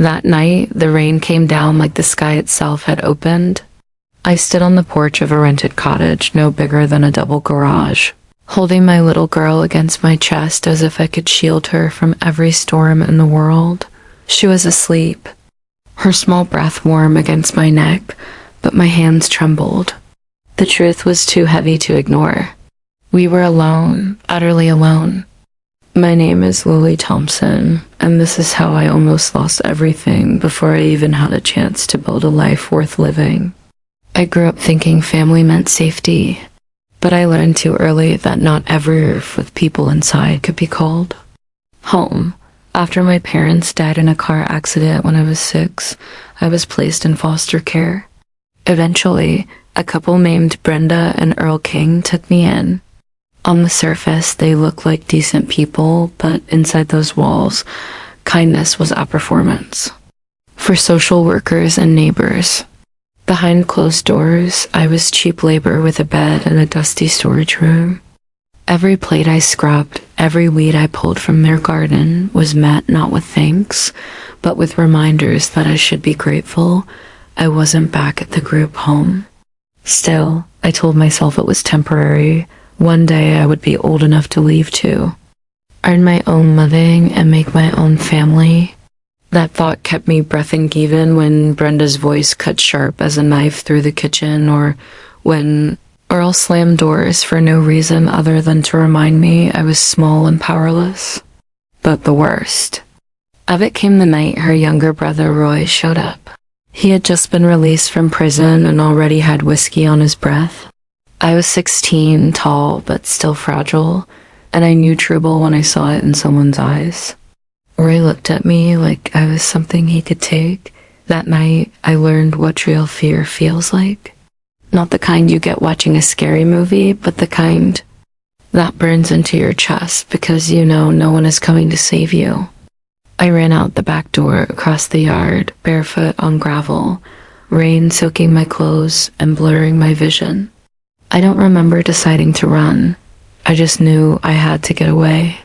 That night, the rain came down like the sky itself had opened. I stood on the porch of a rented cottage no bigger than a double garage, holding my little girl against my chest as if I could shield her from every storm in the world. She was asleep, her small breath warm against my neck, but my hands trembled. The truth was too heavy to ignore. We were alone, utterly alone. My name is Lily Thompson, and this is how I almost lost everything before I even had a chance to build a life worth living. I grew up thinking family meant safety, but I learned too early that not every roof with people inside could be called home. After my parents died in a car accident when I was 6, I was placed in foster care. Eventually, a couple named Brenda and Earl King took me in. On the surface, they looked like decent people, but inside those walls, kindness was a performance. For social workers and neighbors. Behind closed doors, I was cheap labor with a bed and a dusty storage room. Every plate I scrubbed, every weed I pulled from their garden was met not with thanks, but with reminders that I should be grateful I wasn't back at the group home. Still, I told myself it was temporary. One day I would be old enough to leave too. Earn my own living and make my own family. That thought kept me breathing even when Brenda's voice cut sharp as a knife through the kitchen, or when Earl slammed doors for no reason other than to remind me I was small and powerless. But the worst of it came the night her younger brother Roy showed up. He had just been released from prison and already had whiskey on his breath. I was 16, tall but still fragile, and I knew trouble when I saw it in someone's eyes. Roy looked at me like I was something he could take. That night, I learned what real fear feels like. Not the kind you get watching a scary movie, but the kind that burns into your chest because you know no one is coming to save you. I ran out the back door across the yard, barefoot on gravel, rain soaking my clothes and blurring my vision. I don't remember deciding to run. I just knew I had to get away.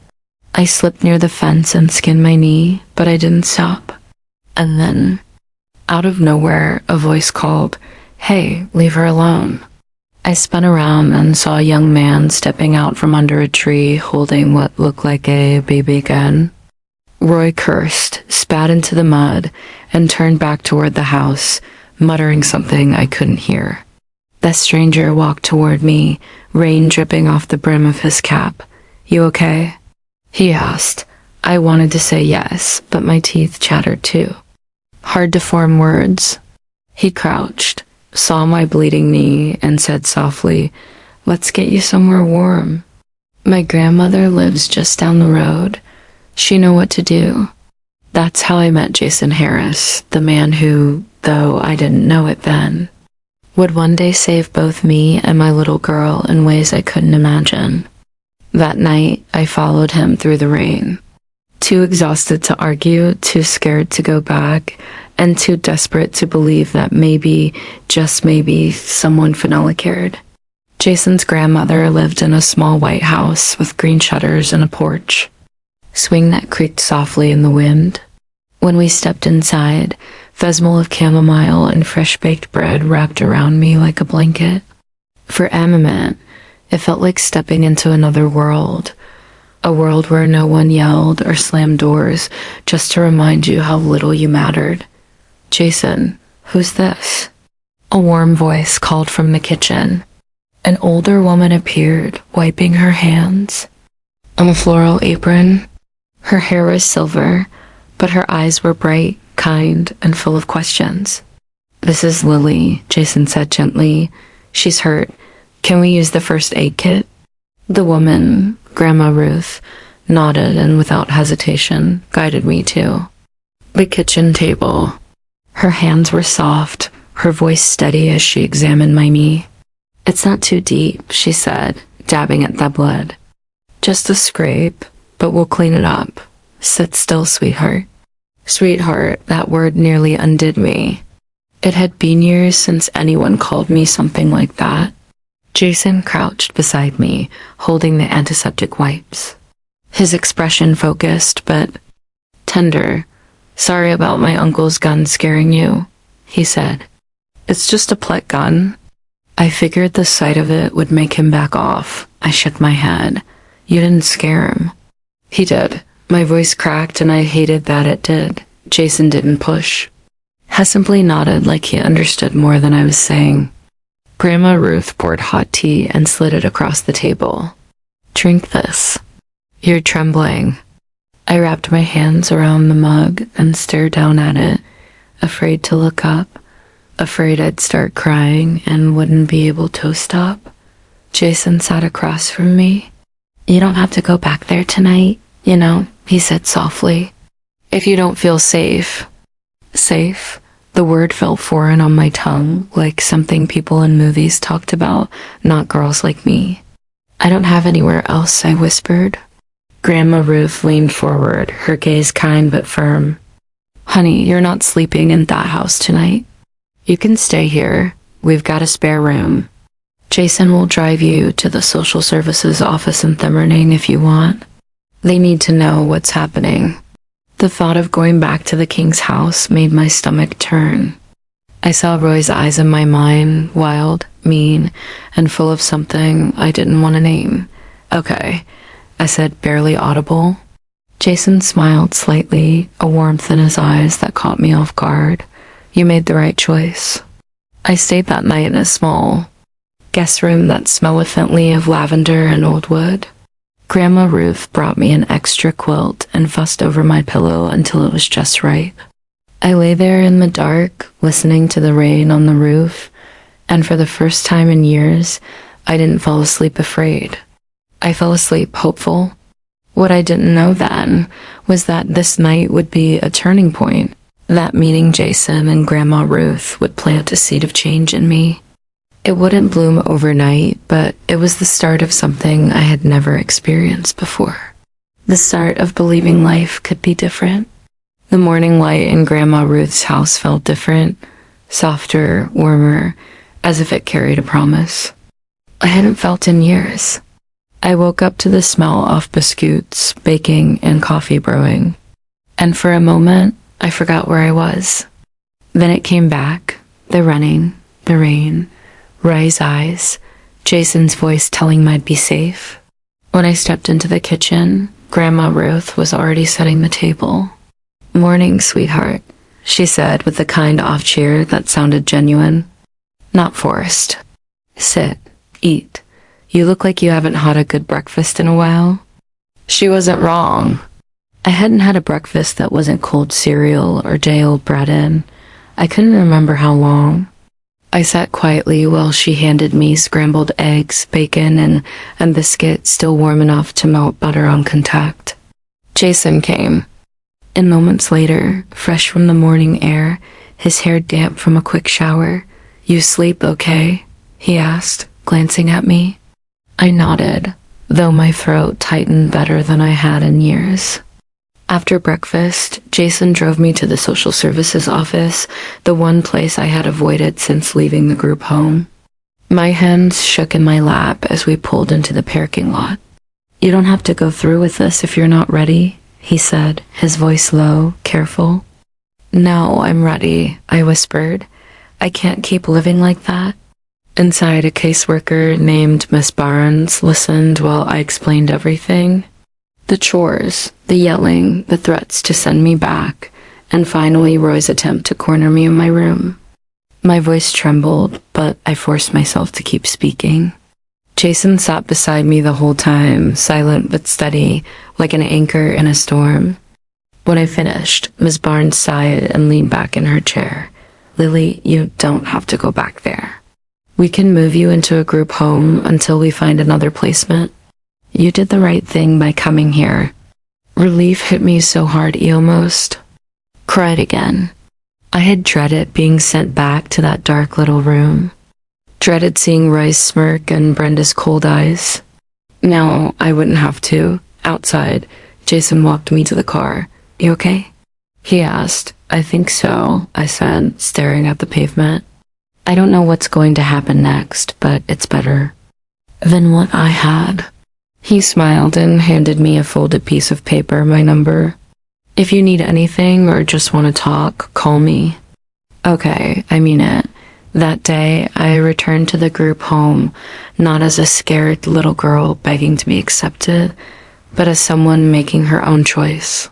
I slipped near the fence and skinned my knee, but I didn't stop. And then, out of nowhere, a voice called, "Hey, leave her alone." I spun around and saw a young man stepping out from under a tree holding what looked like a baby gun. Roy cursed, spat into the mud, and turned back toward the house, muttering something I couldn't hear. The stranger walked toward me, rain dripping off the brim of his cap. "You okay?" he asked. I wanted to say yes, but my teeth chattered too. Hard to form words. He crouched, saw my bleeding knee, and said softly, "Let's get you somewhere warm. My grandmother lives just down the road. She knew what to do." That's how I met Jason Harris, the man who, though I didn't know it then, would one day save both me and my little girl in ways I couldn't imagine. That night, I followed him through the rain. Too exhausted to argue, too scared to go back, and too desperate to believe that maybe, just maybe, someone finally cared. Jason's grandmother lived in a small white house with green shutters and a porch. Swing that creaked softly in the wind. When we stepped inside, Fesmol of chamomile and fresh-baked bread wrapped around me like a blanket. For a moment, it felt like stepping into another world. A world where no one yelled or slammed doors just to remind you how little you mattered. "Jason, who's this?" A warm voice called from the kitchen. An older woman appeared, wiping her hands. On a floral apron, her hair was silver, but her eyes were bright, kind, and full of questions. "This is Lily," Jason said gently. "She's hurt. Can we use the first aid kit?" The woman, Grandma Ruth, nodded and without hesitation guided me to the kitchen table. Her hands were soft, her voice steady as she examined my knee. "It's not too deep," she said, dabbing at the blood. "Just a scrape, but we'll clean it up. Sit still, sweetheart." Sweetheart, that word nearly undid me. It had been years since anyone called me something like that. Jason crouched beside me, holding the antiseptic wipes. His expression focused, but tender. Sorry about my uncle's gun scaring you, he said. It's just a pellet gun. I figured the sight of it would make him back off. I shook my head. You didn't scare him. He did. My voice cracked and I hated that it did. Jason didn't push. Hess simply nodded like he understood more than I was saying. Grandma Ruth poured hot tea and slid it across the table. Drink this. You're trembling. I wrapped my hands around the mug and stared down at it, afraid to look up, afraid I'd start crying and wouldn't be able to stop. Jason sat across from me. You don't have to go back there tonight, you know, he said softly. If you don't feel safe. Safe? The word felt foreign on my tongue, like something people in movies talked about, not girls like me. I don't have anywhere else, I whispered. Grandma Ruth leaned forward, her gaze kind but firm. Honey, you're not sleeping in that house tonight. You can stay here. We've got a spare room. Jason will drive you to the social services office in Themmerning if you want. They need to know what's happening. The thought of going back to the king's house made my stomach turn. I saw Roy's eyes in my mind, wild, mean, and full of something I didn't want to name. Okay, I said, barely audible. Jason smiled slightly, a warmth in his eyes that caught me off guard. You made the right choice. I stayed that night in a small guest room that smelled faintly of lavender and old wood. Grandma Ruth brought me an extra quilt and fussed over my pillow until it was just right. I lay there in the dark, listening to the rain on the roof, and for the first time in years, I didn't fall asleep afraid. I fell asleep hopeful. What I didn't know then was that this night would be a turning point, that meeting Jason and Grandma Ruth would plant a seed of change in me. It wouldn't bloom overnight, but it was the start of something I had never experienced before. The start of believing life could be different. The morning light in Grandma Ruth's house felt different, softer, warmer, as if it carried a promise. I hadn't felt in years. I woke up to the smell of biscuits, baking, and coffee brewing. And for a moment, I forgot where I was. Then it came back, the running, the rain, Ray's eyes, Jason's voice telling me I'd be safe. When I stepped into the kitchen, Grandma Ruth was already setting the table. Morning, sweetheart, she said with a kind off cheer that sounded genuine. Not forced. Sit, eat. You look like you haven't had a good breakfast in a while. She wasn't wrong. I hadn't had a breakfast that wasn't cold cereal or day-old bread in. I couldn't remember how long. I sat quietly while she handed me scrambled eggs, bacon, and biscuit still warm enough to melt butter on contact. Jason came. And moments later, fresh from the morning air, his hair damp from a quick shower. You sleep okay? He asked, glancing at me. I nodded, though my throat tightened better than I had in years. After breakfast, Jason drove me to the social services office, the one place I had avoided since leaving the group home. My hands shook in my lap as we pulled into the parking lot. You don't have to go through with this if you're not ready, he said, his voice low, careful. No, I'm ready, I whispered. I can't keep living like that. Inside, a caseworker named Miss Barnes listened while I explained everything. The chores, the yelling, the threats to send me back, and finally Roy's attempt to corner me in my room. My voice trembled, but I forced myself to keep speaking. Jason sat beside me the whole time, silent but steady, like an anchor in a storm. When I finished, Miss Barnes sighed and leaned back in her chair. Lily, you don't have to go back there. We can move you into a group home until we find another placement. You did the right thing by coming here. Relief hit me so hard he almost cried again. I had dreaded being sent back to that dark little room. Dreaded seeing Roy's smirk and Brenda's cold eyes. Now I wouldn't have to. Outside, Jason walked me to the car. You okay? He asked. I think so, I said, staring at the pavement. I don't know what's going to happen next, but it's better than what I had. He smiled and handed me a folded piece of paper, my number. If you need anything or just want to talk, call me. Okay, I mean it. That day, I returned to the group home, not as a scared little girl begging to be accepted, but as someone making her own choice.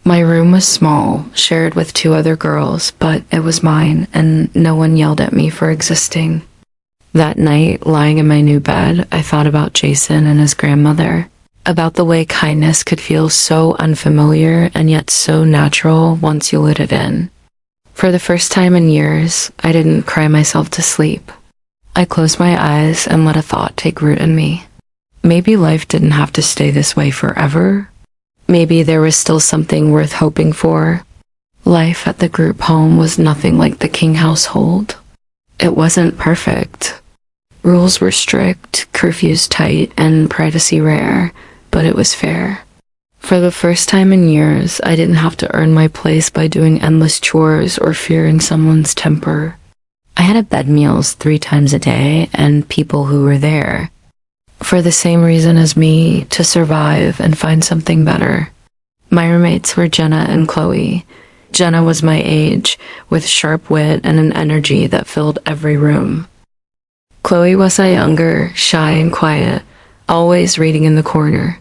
My room was small, shared with 2 other girls, but it was mine, and no one yelled at me for existing. That night, lying in my new bed, I thought about Jason and his grandmother, about the way kindness could feel so unfamiliar and yet so natural once you let it in. For the first time in years, I didn't cry myself to sleep. I closed my eyes and let a thought take root in me. Maybe life didn't have to stay this way forever. Maybe there was still something worth hoping for. Life at the group home was nothing like the King household. It wasn't perfect. Rules were strict, curfews tight, and privacy rare, but it was fair. For the first time in years, I didn't have to earn my place by doing endless chores or fearing someone's temper. I had bed meals 3 times a day and people who were there, for the same reason as me, to survive and find something better. My roommates were Jenna and Chloe. Jenna was my age, with sharp wit and an energy that filled every room. Chloe was a younger, shy and quiet, always reading in the corner.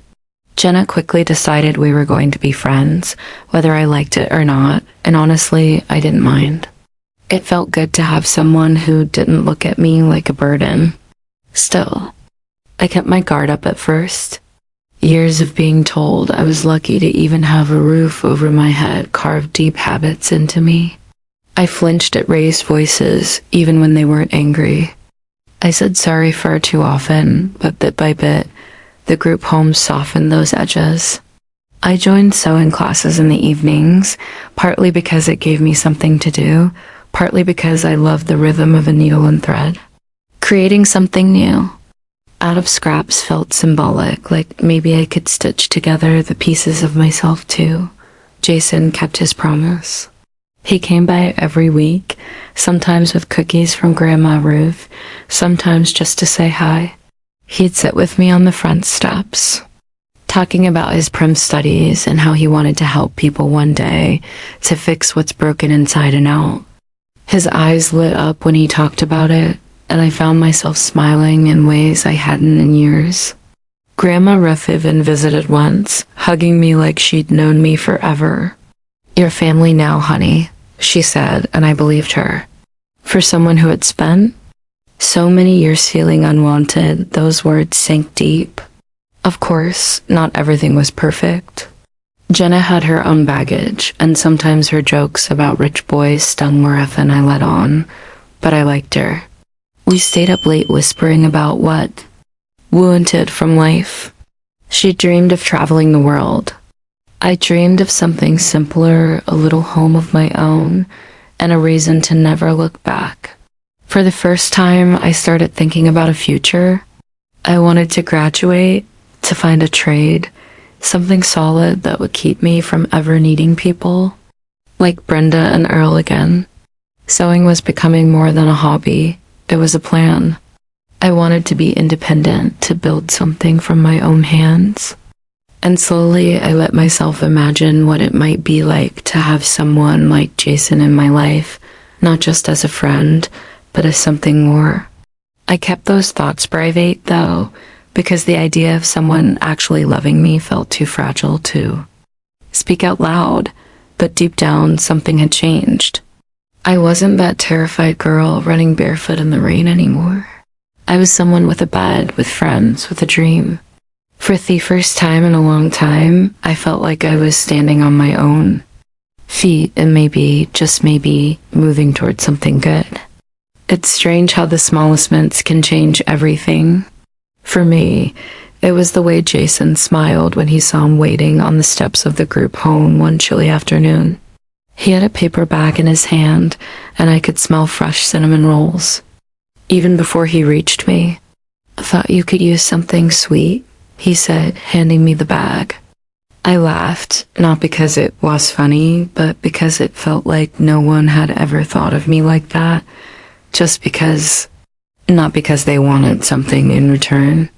Jenna quickly decided we were going to be friends, whether I liked it or not, and honestly, I didn't mind. It felt good to have someone who didn't look at me like a burden. Still, I kept my guard up at first. Years of being told I was lucky to even have a roof over my head carved deep habits into me. I flinched at raised voices, even when they weren't angry. I said sorry far too often, but bit by bit, the group home softened those edges. I joined sewing classes in the evenings, partly because it gave me something to do, partly because I loved the rhythm of a needle and thread. Creating something new out of scraps felt symbolic, like maybe I could stitch together the pieces of myself too. Jason kept his promise. He came by every week, sometimes with cookies from Grandma Ruth, sometimes just to say hi. He'd sit with me on the front steps, talking about his prim studies and how he wanted to help people one day, to fix what's broken inside and out. His eyes lit up when he talked about it, and I found myself smiling in ways I hadn't in years. Grandma Ruth even visited once, hugging me like she'd known me forever. "Your family now, honey," she said, and I believed her. For someone who had spent so many years feeling unwanted, those words sank deep. Of course, not everything was perfect. Jenna had her own baggage, and sometimes her jokes about rich boys stung more than I let on, but I liked her. We stayed up late whispering about what we wanted from life. She dreamed of traveling the world. I dreamed of something simpler, a little home of my own, and a reason to never look back. For the first time, I started thinking about a future. I wanted to graduate, to find a trade, something solid that would keep me from ever needing people. Like Brenda and Earl again. Sewing was becoming more than a hobby. It was a plan. I wanted to be independent, to build something from my own hands. And slowly, I let myself imagine what it might be like to have someone like Jason in my life, not just as a friend, but as something more. I kept those thoughts private, though, because the idea of someone actually loving me felt too fragile to speak out loud, but deep down, something had changed. I wasn't that terrified girl running barefoot in the rain anymore. I was someone with a bed, with friends, with a dream. For the first time in a long time, I felt like I was standing on my own feet and maybe, just maybe, moving towards something good. It's strange how the smallest mints can change everything. For me, it was the way Jason smiled when he saw him waiting on the steps of the group home one chilly afternoon. He had a paper bag in his hand, and I could smell fresh cinnamon rolls. Even before he reached me, "I thought you could use something sweet," he said, handing me the bag. I laughed, not because it was funny, but because it felt like no one had ever thought of me like that. Not because they wanted something in return.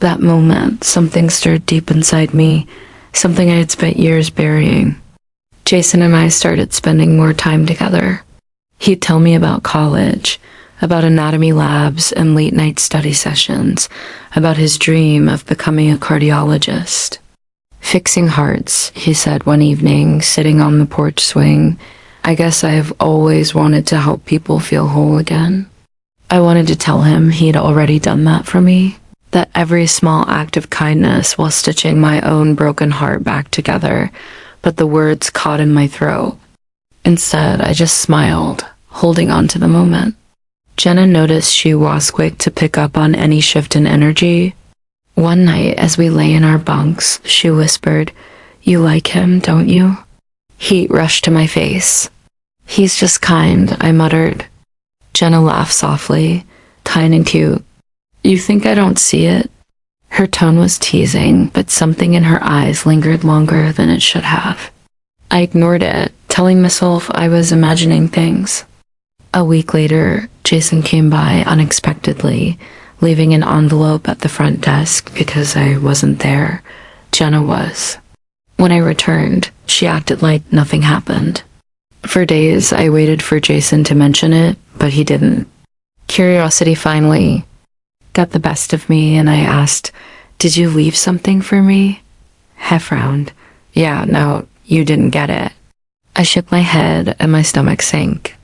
That moment, something stirred deep inside me, something I had spent years burying. Jason and I started spending more time together. He'd tell me about college, about anatomy labs and late night study sessions, about his dream of becoming a cardiologist. Fixing hearts, he said one evening, sitting on the porch swing. I guess I've always wanted to help people feel whole again. I wanted to tell him he'd already done that for me, that every small act of kindness while stitching my own broken heart back together, but the words caught in my throat. Instead, I just smiled, holding on to the moment. Jenna noticed she was quick to pick up on any shift in energy. One night, as we lay in our bunks, she whispered, "You like him, don't you?" Heat rushed to my face. "He's just kind," I muttered. Jenna laughed softly, kind and cute. "You think I don't see it?" Her tone was teasing, but something in her eyes lingered longer than it should have. I ignored it, telling myself I was imagining things. A week later, Jason came by unexpectedly, leaving an envelope at the front desk because I wasn't there. Jenna was. When I returned, she acted like nothing happened. For days, I waited for Jason to mention it, but he didn't. Curiosity finally got the best of me, and I asked, "Did you leave something for me?" He frowned. "Yeah, no, you didn't get it." I shook my head and my stomach sank.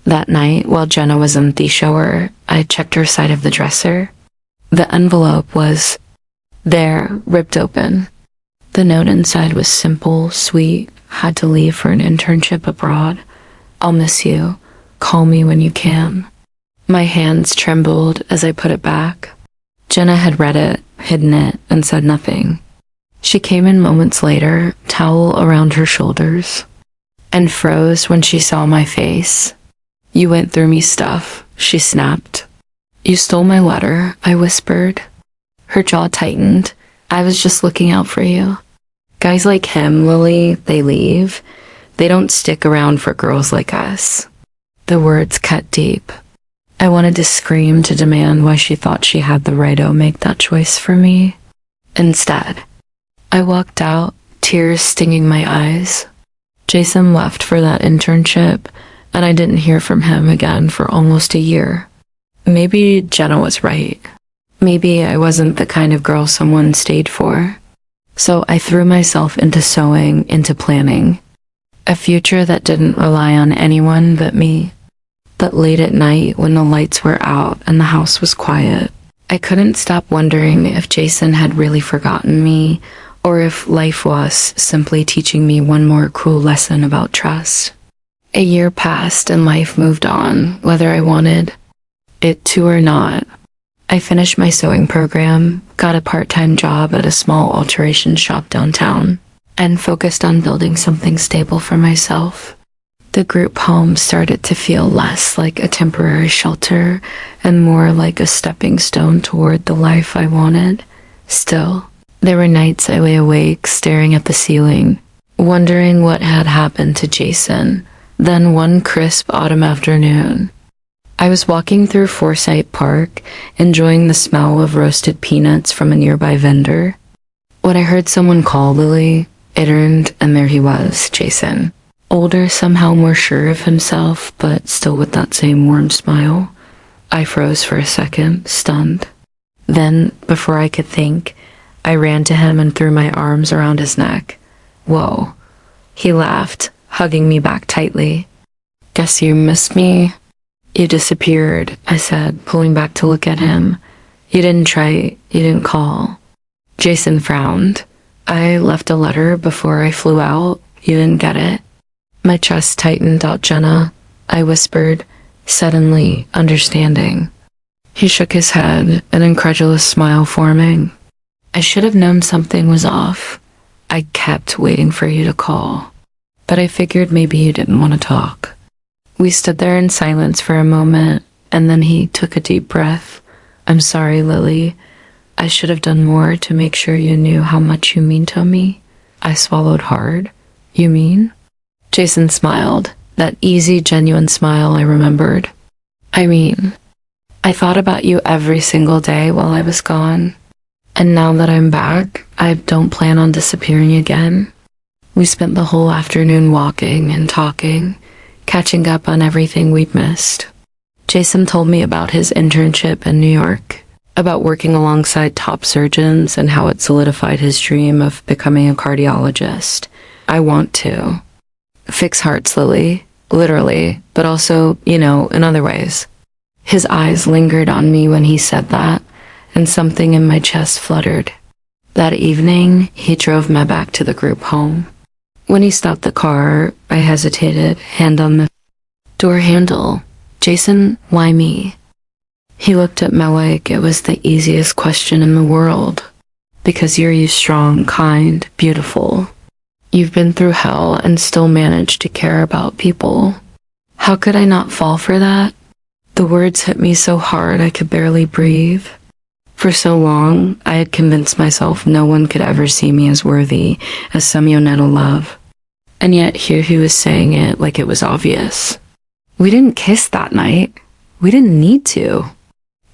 That night, while Jenna was in the shower, I checked her side of the dresser. The envelope was there, ripped open. The note inside was simple, sweet. Had to leave for an internship abroad. I'll miss you. Call me when you can. My hands trembled as I put it back. Jenna had read it, hidden it, and said nothing. She came in moments later, towel around her shoulders, and froze when she saw my face. "You went through me stuff," she snapped. "You stole my letter," I whispered. Her jaw tightened. "I was just looking out for you. Guys like him, Lily, they leave. They don't stick around for girls like us." The words cut deep. I wanted to scream to demand why she thought she had the right to make that choice for me. Instead, I walked out, tears stinging my eyes. Jason left for that internship, and I didn't hear from him again for almost a year. Maybe Jenna was right. Maybe I wasn't the kind of girl someone stayed for. So I threw myself into sewing, into planning. A future that didn't rely on anyone but me. But late at night, when the lights were out and the house was quiet, I couldn't stop wondering if Jason had really forgotten me, or if life was simply teaching me one more cruel lesson about trust. A year passed and life moved on, whether I wanted it to or not. I finished my sewing program, got a part-time job at a small alteration shop downtown, and focused on building something stable for myself. The group home started to feel less like a temporary shelter and more like a stepping stone toward the life I wanted. Still, there were nights I lay awake staring at the ceiling, wondering what had happened to Jason. Then one crisp autumn afternoon, I was walking through Forsyth Park, enjoying the smell of roasted peanuts from a nearby vendor, when I heard someone call Lily. It turned, and there he was, Jason. Older, somehow more sure of himself, but still with that same warm smile. I froze for a second, stunned. Then, before I could think, I ran to him and threw my arms around his neck. "Whoa." He laughed, hugging me back tightly. "Guess you missed me?" "You disappeared," I said, pulling back to look at him. "You didn't try, you didn't call." Jason frowned. "I left a letter before I flew out. You didn't get it." My chest tightened out. "Jenna," I whispered, suddenly understanding. He shook his head, an incredulous smile forming. "I should have known something was off. I kept waiting for you to call. But I figured maybe you didn't want to talk." We stood there in silence for a moment, and then he took a deep breath. "I'm sorry, Lily. I should have done more to make sure you knew how much you mean to me." I swallowed hard. "You mean?" Jason smiled, that easy, genuine smile I remembered. "I mean, I thought about you every single day while I was gone. And now that I'm back, I don't plan on disappearing again. We spent the whole afternoon walking and talking, catching up on everything we'd missed. Jason told me about his internship in New York, about working alongside top surgeons and how it solidified his dream of becoming a cardiologist. I want to fix hearts, Lily, literally, but also, in other ways. His eyes lingered on me when he said that, and something in my chest fluttered. That evening, he drove me back to the group home. When he stopped the car, I hesitated, hand on the door handle. Jason, why me? He looked at me like it was the easiest question in the world. Because you're strong, kind, beautiful. You've been through hell and still managed to care about people. How could I not fall for that? The words hit me so hard I could barely breathe. For so long, I had convinced myself no one could ever see me as worthy as someone I'd love. And yet here he was saying it like it was obvious. We didn't kiss that night. We didn't need to.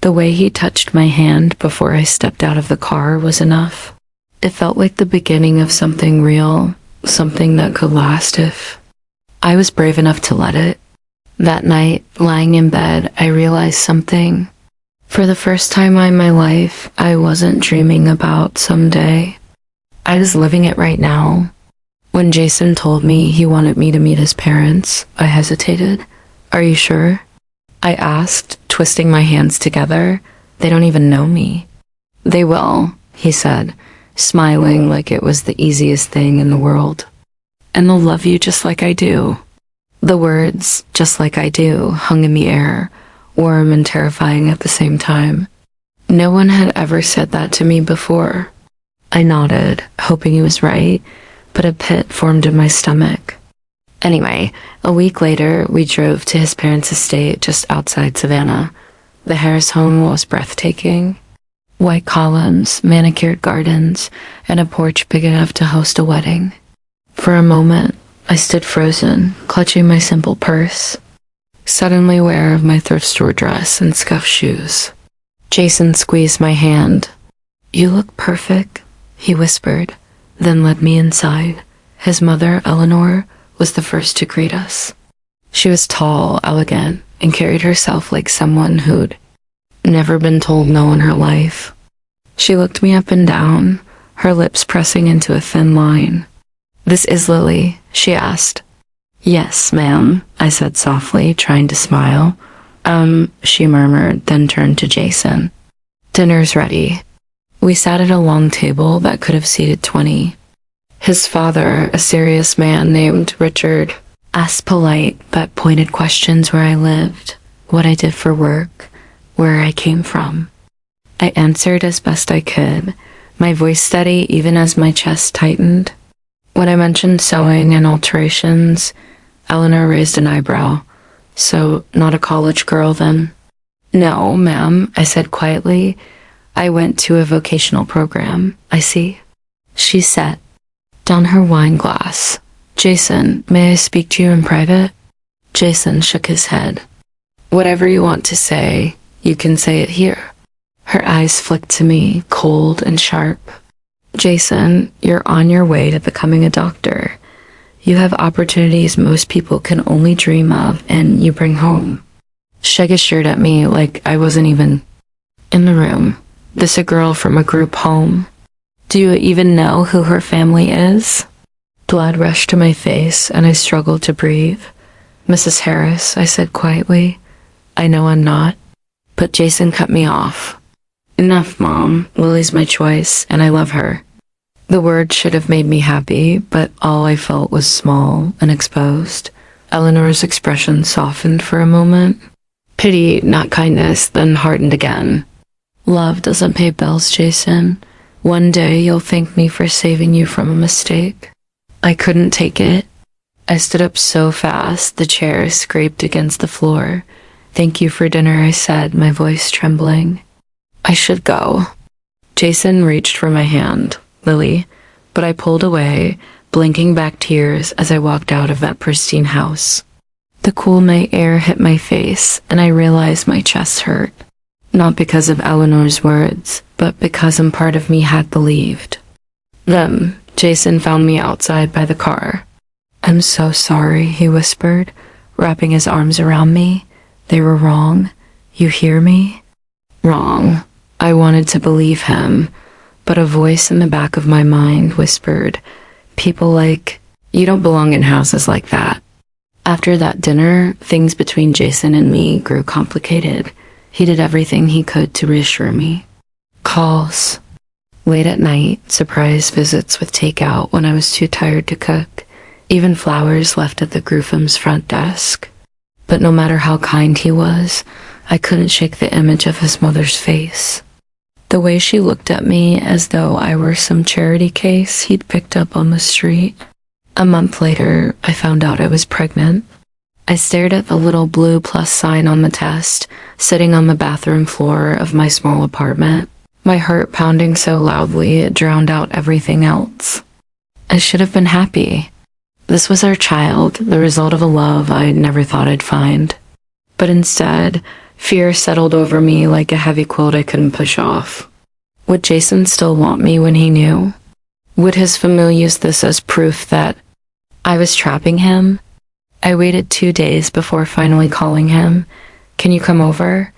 The way he touched my hand before I stepped out of the car was enough. It felt like the beginning of something real, something that could last if I was brave enough to let it. That night, lying in bed, I realized something. For the first time in my life, I wasn't dreaming about someday. I was living it right now. When Jason told me he wanted me to meet his parents, I hesitated. Are you sure? I asked, twisting my hands together. They don't even know me. They will, he said, smiling like it was the easiest thing in the world. And they'll love you just like I do. The words, just like I do, hung in the air, warm and terrifying at the same time. No one had ever said that to me before. I nodded, hoping he was right, but a pit formed in my stomach. Anyway, a week later, we drove to his parents' estate just outside Savannah. The Harris home was breathtaking. White columns, manicured gardens, and a porch big enough to host a wedding. For a moment, I stood frozen, clutching my simple purse, suddenly aware of my thrift store dress and scuffed shoes. Jason squeezed my hand. You look perfect, he whispered, then led me inside. His mother, Eleanor, was the first to greet us. She was tall, elegant, and carried herself like someone who'd never been told no in her life. She looked me up and down, her lips pressing into a thin line. This is Lily, she asked. Yes, ma'am, I said softly, trying to smile. She murmured, then turned to Jason. Dinner's ready. We sat at a long table that could have seated 20. His father, a serious man named Richard, asked polite but pointed questions where I lived, what I did for work, where I came from. I answered as best I could, my voice steady even as my chest tightened. When I mentioned sewing and alterations, Eleanor raised an eyebrow. So, not a college girl then? No, ma'am, I said quietly. I went to a vocational program, I see. She set down her wine glass. Jason, may I speak to you in private? Jason shook his head. Whatever you want to say, you can say it here. Her eyes flicked to me, cold and sharp. Jason, you're on your way to becoming a doctor. You have opportunities most people can only dream of, and you bring home. She gestured at me like I wasn't even in the room. This a girl from a group home. Do you even know who her family is? Blood rushed to my face, and I struggled to breathe. Mrs. Harris, I said quietly. I know I'm not. But Jason cut me off. Enough, Mom. Lily's my choice, and I love her. The word should have made me happy, but all I felt was small and exposed. Eleanor's expression softened for a moment. Pity, not kindness, then hardened again. Love doesn't pay bills, Jason. One day you'll thank me for saving you from a mistake. I couldn't take it. I stood up so fast, the chair scraped against the floor. Thank you for dinner, I said, my voice trembling. I should go. Jason reached for my hand. Lily, but I pulled away, blinking back tears as I walked out of that pristine house. The cool night air hit my face, and I realized my chest hurt. Not because of Eleanor's words, but because some part of me had believed them Jason found me outside by the car. "I'm so sorry," he whispered, wrapping his arms around me. "They were wrong. You hear me?" Wrong. I wanted to believe him, but a voice in the back of my mind whispered, "People like you don't belong in houses like that." After that dinner, things between Jason and me grew complicated. He did everything he could to reassure me. Calls. Late at night, surprise visits with takeout when I was too tired to cook. Even flowers left at the Grufham's front desk. But no matter how kind he was, I couldn't shake the image of his mother's face. The way she looked at me as though I were some charity case he'd picked up on the street. A month later, I found out I was pregnant. I stared at the little blue plus sign on the test, sitting on the bathroom floor of my small apartment, my heart pounding so loudly it drowned out everything else. I should have been happy. This was our child, the result of a love I never thought I'd find. But instead, fear settled over me like a heavy quilt I couldn't push off. Would Jason still want me when he knew? Would his family use this as proof that I was trapping him? I waited 2 days before finally calling him. "Can you come over?"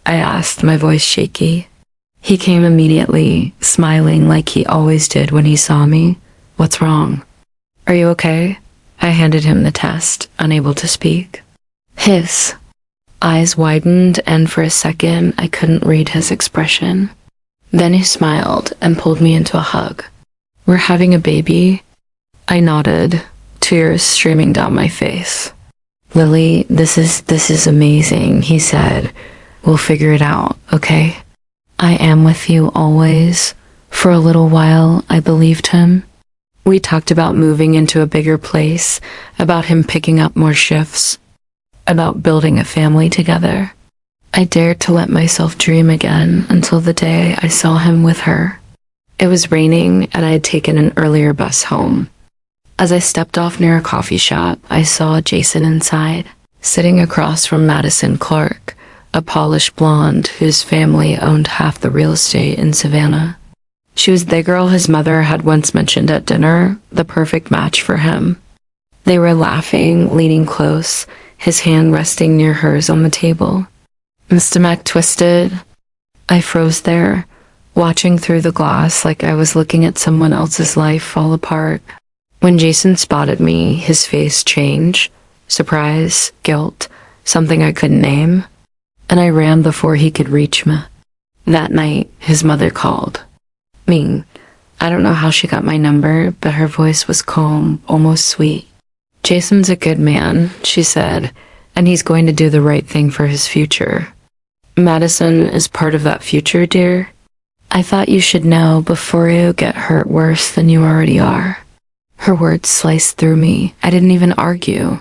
I asked, my voice shaky. He came immediately, smiling like he always did when he saw me. "What's wrong?" "Are you okay?" I handed him the test, unable to speak. His eyes widened, and for a second I couldn't read his expression. Then he smiled and pulled me into a hug. "We're having a baby?" I nodded, tears streaming down my face. "Lily, this is amazing," he said. "We'll figure it out, okay? I am with you always." For a little while, I believed him. We talked about moving into a bigger place, about him picking up more shifts, about building a family together. I dared to let myself dream again until the day I saw him with her. It was raining, and I had taken an earlier bus home. As I stepped off near a coffee shop, I saw Jason inside, sitting across from Madison Clark, a polished blonde whose family owned half the real estate in Savannah. She was the girl his mother had once mentioned at dinner, the perfect match for him. They were laughing, leaning close, his hand resting near hers on the table. My stomach twisted. I froze there, watching through the glass like I was looking at someone else's life fall apart. When Jason spotted me, his face changed. Surprise, guilt, something I couldn't name. And I ran before he could reach me. That night, his mother called. Ming. I don't know how she got my number, but her voice was calm, almost sweet. "Jason's a good man," she said, "and he's going to do the right thing for his future." "Madison is part of that future, dear. I thought you should know before you get hurt worse than you already are." Her words sliced through me. I didn't even argue.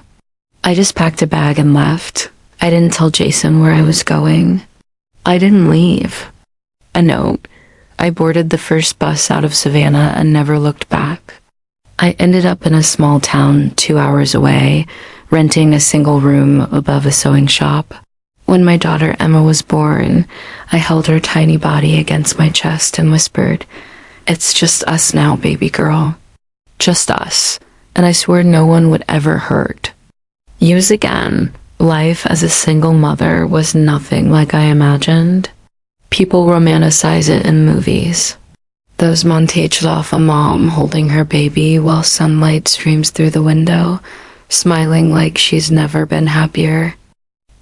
I just packed a bag and left. I didn't tell Jason where I was going. I didn't leave. A note. I boarded the first bus out of Savannah and never looked back. I ended up in a small town 2 hours away, renting a single room above a sewing shop. When my daughter Emma was born, I held her tiny body against my chest and whispered, "It's just us now, baby girl. Just us." And I swore no one would ever hurt. Years again, life as a single mother was nothing like I imagined. People romanticize it in movies. Those montages of a mom holding her baby while sunlight streams through the window, smiling like she's never been happier.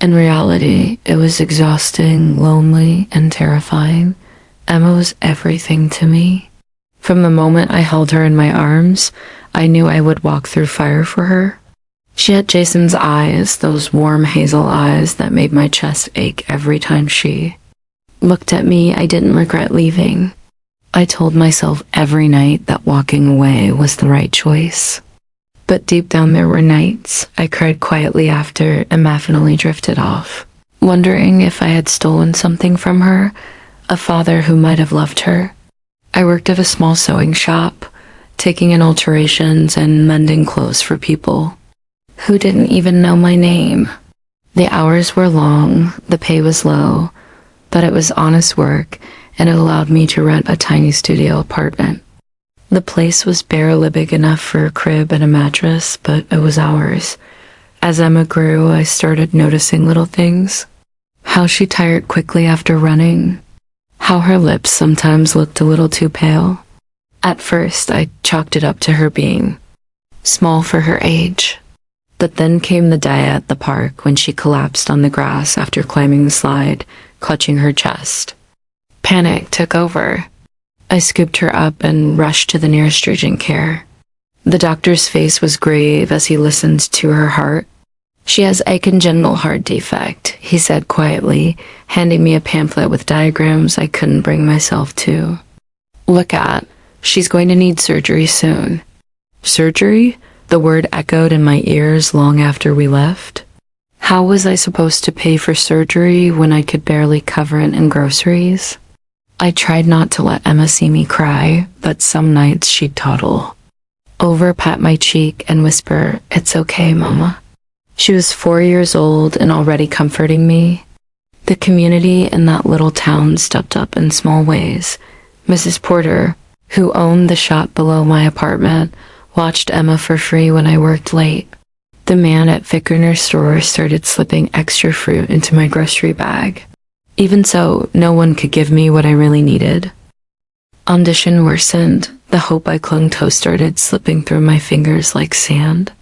In reality, it was exhausting, lonely, and terrifying. Emma was everything to me. From the moment I held her in my arms, I knew I would walk through fire for her. She had Jason's eyes, those warm hazel eyes that made my chest ache every time she looked at me. I didn't regret leaving. I told myself every night that walking away was the right choice. But deep down there were nights I cried quietly after and definitely drifted off, wondering if I had stolen something from her, a father who might have loved her. I worked at a small sewing shop, taking in alterations and mending clothes for people who didn't even know my name. The hours were long, the pay was low, but it was honest work, and it allowed me to rent a tiny studio apartment. The place was barely big enough for a crib and a mattress, but it was ours. As Emma grew, I started noticing little things. How she tired quickly after running. How her lips sometimes looked a little too pale. At first, I chalked it up to her being small for her age. But then came the day at the park when she collapsed on the grass after climbing the slide, clutching her chest. Panic took over. I scooped her up and rushed to the nearest urgent care. The doctor's face was grave as he listened to her heart. She has a congenital heart defect, he said quietly, handing me a pamphlet with diagrams I couldn't bring myself to look at. She's going to need surgery soon. Surgery? The word echoed in my ears long after we left. How was I supposed to pay for surgery when I could barely cover it in groceries? I tried not to let Emma see me cry, but some nights she'd toddle over, pat my cheek, and whisper, "It's okay, Mama." She was 4 years old and already comforting me. The community in that little town stepped up in small ways. Mrs. Porter, who owned the shop below my apartment, watched Emma for free when I worked late. The man at Fickerner's store started slipping extra fruit into my grocery bag. Even so, no one could give me what I really needed. Audition worsened. The hope I clung to started slipping through my fingers like sand.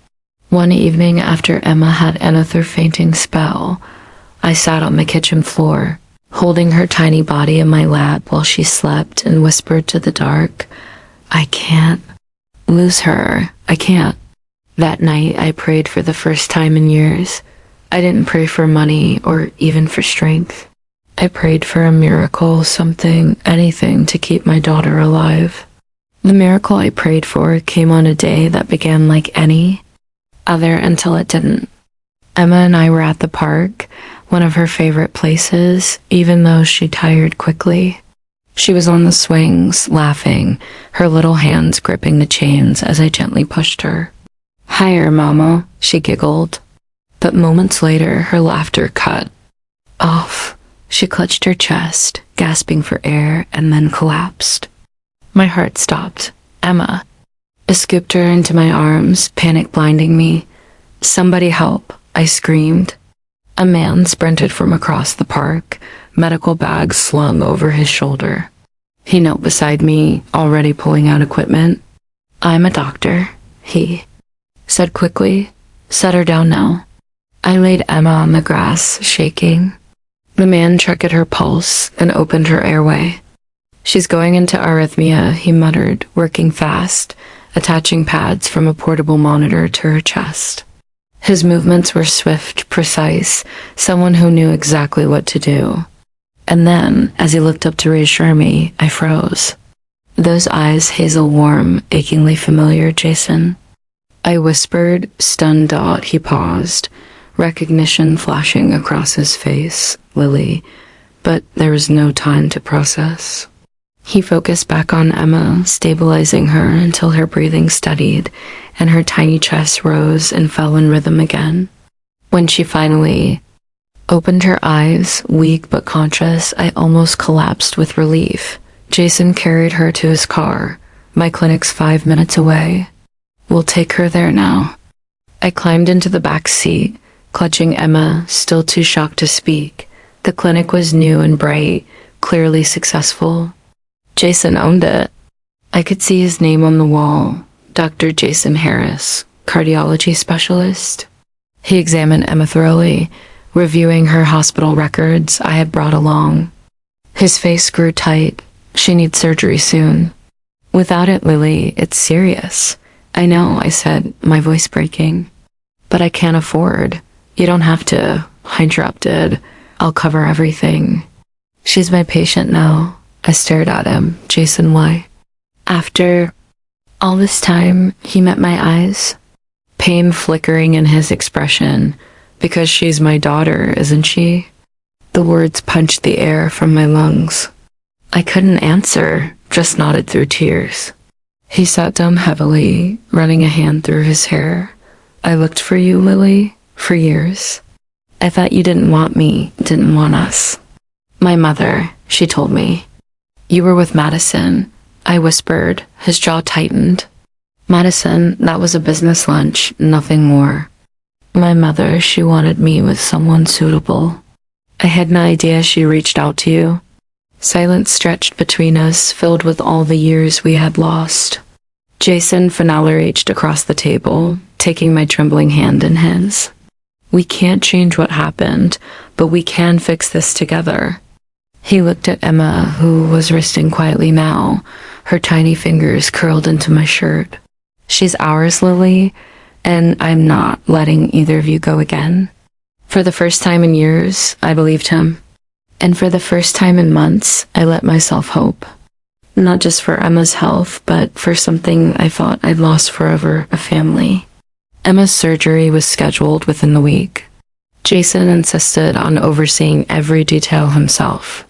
One evening after Emma had another fainting spell, I sat on the kitchen floor, holding her tiny body in my lap while she slept, and whispered to the dark, "I can't lose her. I can't." That night, I prayed for the first time in years. I didn't pray for money or even for strength. I prayed for a miracle, something, anything to keep my daughter alive. The miracle I prayed for came on a day that began like any other until it didn't. Emma and I were at the park, one of her favorite places, even though she tired quickly. She was on the swings, laughing, her little hands gripping the chains as I gently pushed her. "Higher, Mama," she giggled. But moments later, her laughter cut off. She clutched her chest, gasping for air, and then collapsed. My heart stopped. "Emma." I scooped her into my arms, panic blinding me. "Somebody help," I screamed. A man sprinted from across the park, medical bags slung over his shoulder. He knelt beside me, already pulling out equipment. "I'm a doctor," he said quickly. "Set her down now." I laid Emma on the grass, shaking. The man checked her pulse and opened her airway. "She's going into arrhythmia," he muttered, working fast, attaching pads from a portable monitor to her chest. His movements were swift, precise, someone who knew exactly what to do. And then, as he looked up to reassure me, I froze. Those eyes, hazel warm, achingly familiar, Jason. I whispered, stunned. He paused, recognition flashing across his face. "Lily." But there was no time to process. He focused back on Emma, stabilizing her until her breathing steadied and her tiny chest rose and fell in rhythm again. When she finally opened her eyes, weak but conscious, I almost collapsed with relief. Jason carried her to his car. My clinic's 5 minutes away. "We'll take her there now." I climbed into the back seat, clutching Emma, still too shocked to speak. The clinic was new and bright, clearly successful. Jason owned it. I could see his name on the wall. Dr. Jason Harris, cardiology specialist. He examined Emma thoroughly, reviewing her hospital records I had brought along. His face grew tight. "She needs surgery soon." "Without it, Lily, it's serious." "I know," I said, my voice breaking. "But I can't afford." "You don't have to," I interrupted. "I'll cover everything." "She's my patient now." I stared at him. "Jason, why?" After all this time, he met my eyes, pain flickering in his expression. "Because she's my daughter, isn't she?" The words punched the air from my lungs. I couldn't answer, just nodded through tears. He sat down heavily, running a hand through his hair. "I looked for you, Lily, for years. I thought you didn't want me, didn't want us." "My mother," she told me. "You were with Madison. I whispered. His jaw tightened. Madison, that was a business lunch, nothing more. My mother, she wanted me with someone suitable. I had no idea she reached out to you. Silence stretched between us, filled with all the years we had lost. Jason finally reached across the table, taking my trembling hand in his. We can't change what happened, but we can fix this together. He looked at Emma, who was resting quietly now, her tiny fingers curled into my shirt. She's ours, Lily, and I'm not letting either of you go again. For the first time in years, I believed him. And for the first time in months, I let myself hope. Not just for Emma's health, but for something I thought I'd lost forever, a family. Emma's surgery was scheduled within the week. Jason insisted on overseeing every detail himself.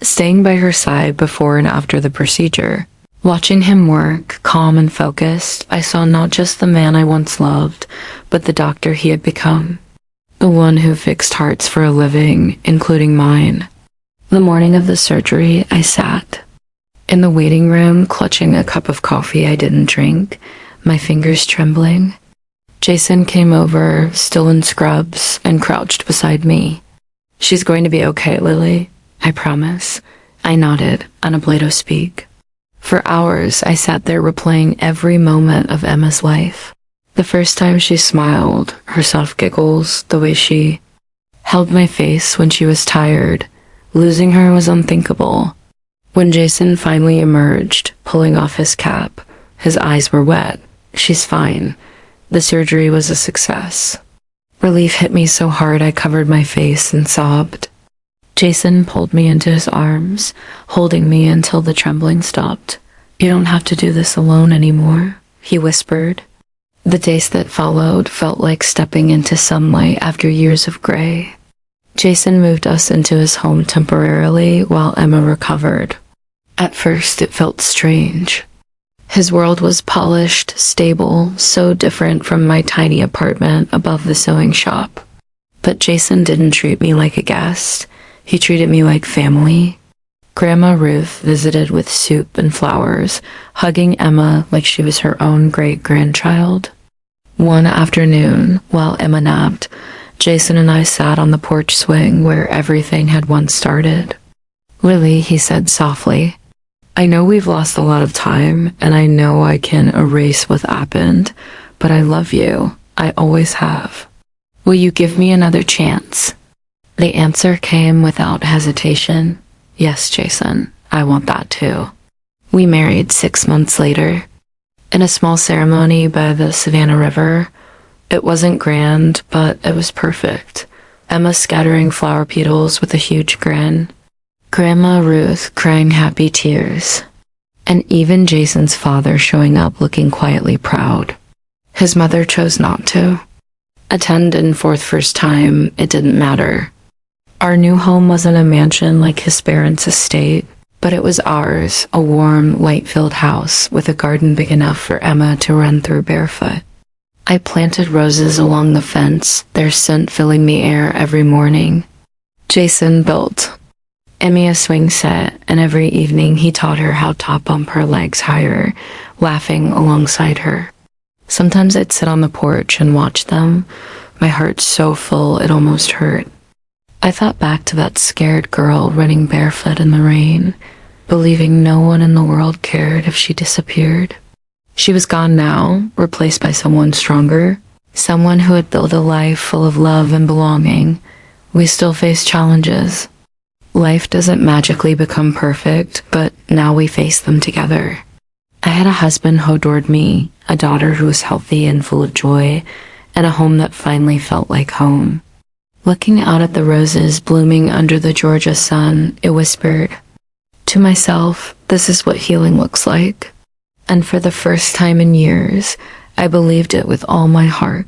Staying by her side before and after the procedure, watching him work, calm and focused, I saw not just the man I once loved, but the doctor he had become. The one who fixed hearts for a living, including mine. The morning of the surgery, I sat in the waiting room, clutching a cup of coffee I didn't drink, my fingers trembling. Jason came over, still in scrubs, and crouched beside me. She's going to be okay, Lily. I promise. I nodded, unable to speak. For hours, I sat there replaying every moment of Emma's life. The first time she smiled, her soft giggles, the way she held my face when she was tired. Losing her was unthinkable. When Jason finally emerged, pulling off his cap, his eyes were wet. She's fine. The surgery was a success. Relief hit me so hard I covered my face and sobbed. Jason pulled me into his arms, holding me until the trembling stopped. You don't have to do this alone anymore, he whispered. The days that followed felt like stepping into sunlight after years of gray. Jason moved us into his home temporarily while Emma recovered. At first, it felt strange. His world was polished, stable, so different from my tiny apartment above the sewing shop. But Jason didn't treat me like a guest. He treated me like family. Grandma Ruth visited with soup and flowers, hugging Emma like she was her own great-grandchild. One afternoon, while Emma napped, Jason and I sat on the porch swing where everything had once started. Lily, he said softly, I know we've lost a lot of time, and I know I can erase what happened, but I love you. I always have. Will you give me another chance? The answer came without hesitation. Yes, Jason, I want that too. We married 6 months later. In a small ceremony by the Savannah River. It wasn't grand, but it was perfect. Emma scattering flower petals with a huge grin. Grandma Ruth crying happy tears. And even Jason's father showing up looking quietly proud. His mother chose not to. Attend and for the first time, it didn't matter. Our new home wasn't a mansion like his parents' estate. But it was ours, a warm, light-filled house with a garden big enough for Emma to run through barefoot. I planted roses along the fence, their scent filling the air every morning. Jason built Emmy a swing set, and every evening he taught her how to bump her legs higher, laughing alongside her. Sometimes I'd sit on the porch and watch them, my heart so full it almost hurt. I thought back to that scared girl running barefoot in the rain, believing no one in the world cared if she disappeared. She was gone now, replaced by someone stronger, someone who had built a life full of love and belonging. We still face challenges. Life doesn't magically become perfect, but now we face them together. I had a husband who adored me, a daughter who was healthy and full of joy, and a home that finally felt like home. Looking out at the roses blooming under the Georgia sun, it whispered, to myself, this is what healing looks like. And for the first time in years, I believed it with all my heart.